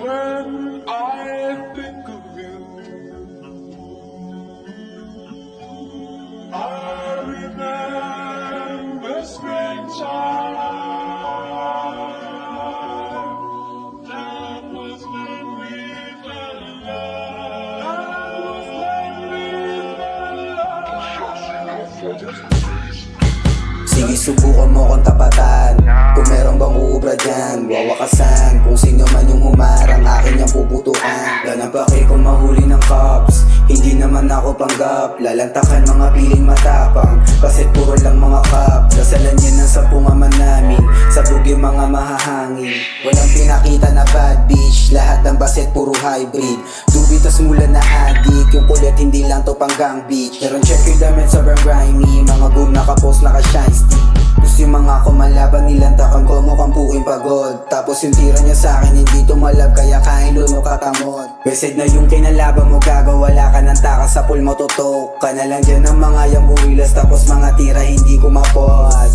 When I think of you, I remember strange time. That was when we fell in love. That was when we fell in love. Sige, subukan mo kong tapatan. Kung meron bang uubra dyan, wawakasan. Kung sino man yung humarang, akin yung puputuan. Ganang pake kung mahuli ng cops, hindi naman ako panggap. Lalantakan mga piling matapang, kasit puro lang mga kap. Kasalan yan ng 10 aman namin, sabog yung mga mahahangin. Walang pinakita na bad bitch, lahat ng baset puro hybrid. Dubitas mula na addict, yung kulit hindi lang to panggang beach. Meron check yung damit sobrang grimy, mga goon nakapost naka-shine stick. Gusto yung mga kumalaban nilantakan ko mukhang puking pagod. Tapos yung tira niya sa akin hindi tumalab, kaya kain luno katamot. Besed na yung kinalaban mo gago, wala ka ng takas sa pool mo tutok. Ka na lang dyan ng mga yung gorillas, tapos mga tira hindi kumapos.